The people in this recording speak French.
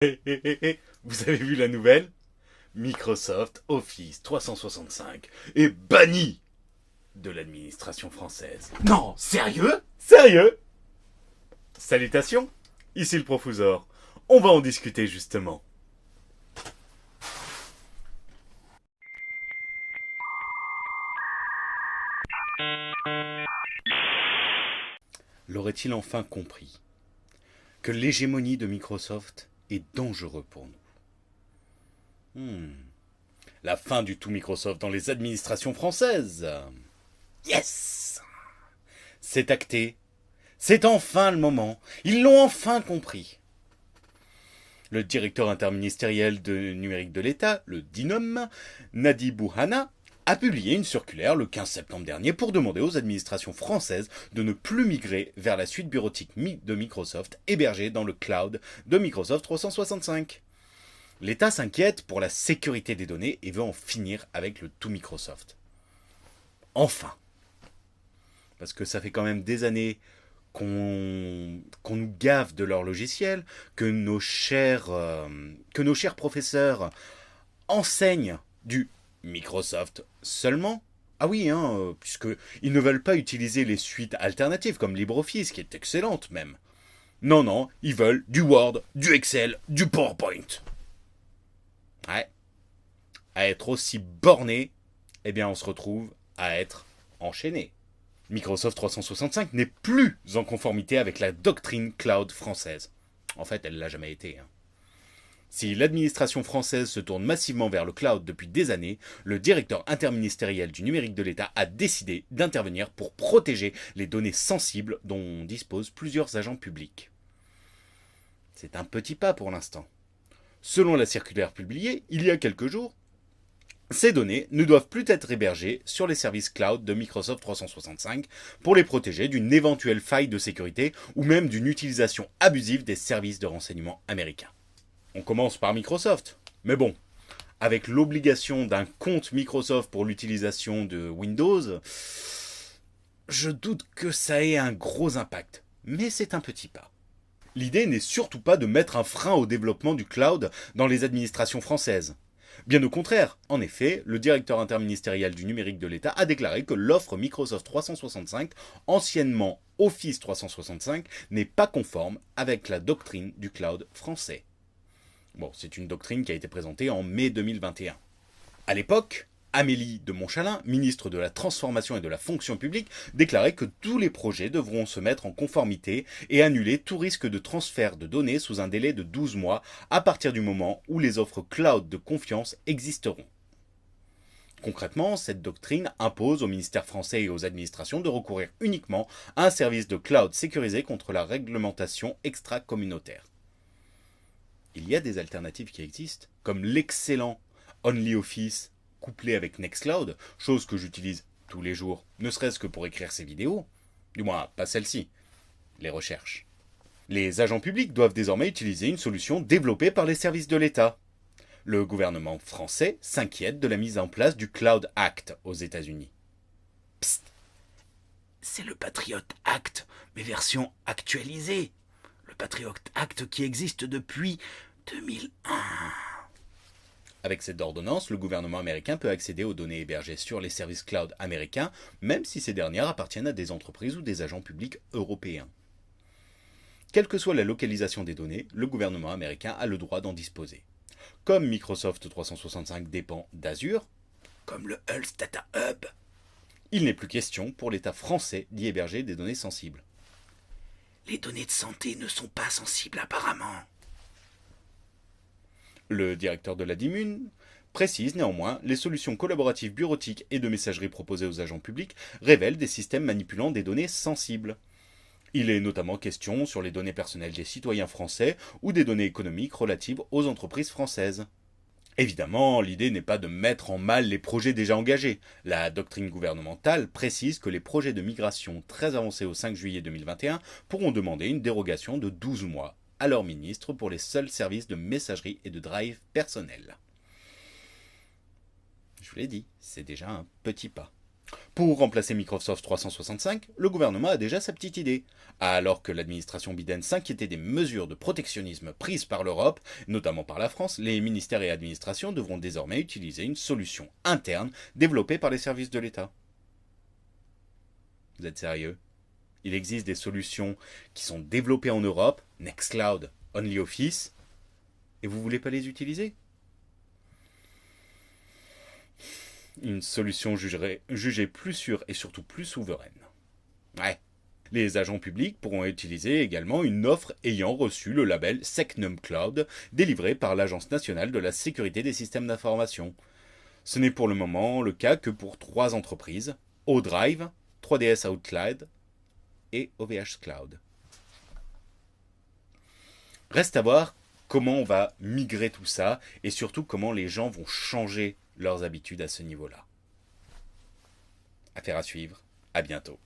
Vous avez vu la nouvelle? Microsoft Office 365 est banni de l'administration française. Non, sérieux? Sérieux? Salutations, ici le Profusor. On va en discuter justement. L'aurait-il enfin compris que l'hégémonie de Microsoft est dangereuse pour nous? La fin du tout Microsoft dans les administrations françaises. Yes! C'est acté. C'est enfin le moment. Ils l'ont enfin compris. Le directeur interministériel de numérique de l'État, le DINOM, Nadi Bouhana, a publié une circulaire le 15 septembre dernier pour demander aux administrations françaises de ne plus migrer vers la suite bureautique de Microsoft hébergée dans le cloud de Microsoft 365. L'État s'inquiète pour la sécurité des données et veut en finir avec le tout Microsoft. Enfin. Parce que ça fait quand même des années qu'on nous gave de leur logiciel, que nos chers professeurs enseignent du Microsoft seulement. Ah oui, puisqu'ils ne veulent pas utiliser les suites alternatives comme LibreOffice, qui est excellente même. Non, non, ils veulent du Word, du Excel, du PowerPoint. Ouais. À être aussi borné, eh bien on se retrouve à être enchaîné. Microsoft 365 n'est plus en conformité avec la doctrine cloud française. En fait, elle ne l'a jamais été. Si l'administration française se tourne massivement vers le cloud depuis des années, le directeur interministériel du numérique de l'État a décidé d'intervenir pour protéger les données sensibles dont disposent plusieurs agents publics. C'est un petit pas pour l'instant. Selon la circulaire publiée il y a quelques jours, ces données ne doivent plus être hébergées sur les services cloud de Microsoft 365 pour les protéger d'une éventuelle faille de sécurité ou même d'une utilisation abusive des services de renseignement américains. On commence par Microsoft, mais bon, avec l'obligation d'un compte Microsoft pour l'utilisation de Windows, je doute que ça ait un gros impact, mais c'est un petit pas. L'idée n'est surtout pas de mettre un frein au développement du cloud dans les administrations françaises. Bien au contraire, en effet, le directeur interministériel du numérique de l'État a déclaré que l'offre Microsoft 365, anciennement Office 365, n'est pas conforme avec la doctrine du cloud français. Bon, c'est une doctrine qui a été présentée en mai 2021. À l'époque, Amélie de Montchalin, ministre de la Transformation et de la Fonction publique, déclarait que tous les projets devront se mettre en conformité et annuler tout risque de transfert de données sous un délai de 12 mois à partir du moment où les offres cloud de confiance existeront. Concrètement, cette doctrine impose au ministère français et aux administrations de recourir uniquement à un service de cloud sécurisé contre la réglementation extra-communautaire. Il y a des alternatives qui existent, comme l'excellent OnlyOffice couplé avec Nextcloud, chose que j'utilise tous les jours, ne serait-ce que pour écrire ces vidéos. Du moins, pas celle-ci, les recherches. Les agents publics doivent désormais utiliser une solution développée par les services de l'État. Le gouvernement français s'inquiète de la mise en place du Cloud Act aux États-Unis. Psst, c'est le Patriot Act, mais version actualisée. Le Patriot Act qui existe depuis 2001. Avec cette ordonnance, le gouvernement américain peut accéder aux données hébergées sur les services cloud américains, même si ces dernières appartiennent à des entreprises ou des agents publics européens. Quelle que soit la localisation des données, le gouvernement américain a le droit d'en disposer. Comme Microsoft 365 dépend d'Azure, comme le Health Data Hub, il n'est plus question pour l'État français d'y héberger des données sensibles. Les données de santé ne sont pas sensibles apparemment. Le directeur de la DIMUN précise néanmoins les solutions collaboratives bureautiques et de messagerie proposées aux agents publics révèlent des systèmes manipulant des données sensibles. Il est notamment question sur les données personnelles des citoyens français ou des données économiques relatives aux entreprises françaises. Évidemment, l'idée n'est pas de mettre en mal les projets déjà engagés. La doctrine gouvernementale précise que les projets de migration très avancés au 5 juillet 2021 pourront demander une dérogation de 12 mois à leur ministre pour les seuls services de messagerie et de drive personnel. Je vous l'ai dit, c'est déjà un petit pas. Pour remplacer Microsoft 365, le gouvernement a déjà sa petite idée. Alors que l'administration Biden s'inquiétait des mesures de protectionnisme prises par l'Europe, notamment par la France, les ministères et administrations devront désormais utiliser une solution interne développée par les services de l'État. Vous êtes sérieux? Il existe des solutions qui sont développées en Europe, Nextcloud, OnlyOffice, et vous voulez pas les utiliser? Une solution jugée plus sûre et surtout plus souveraine. Ouais. Les agents publics pourront utiliser également une offre ayant reçu le label Secnum Cloud, délivré par l'Agence nationale de la sécurité des systèmes d'information. Ce n'est pour le moment le cas que pour 3 entreprises, ODrive, 3DS Outcloud et OVH Cloud. Reste à voir comment on va migrer tout ça et surtout comment les gens vont changer leurs habitudes à ce niveau-là. Affaire à suivre, à bientôt.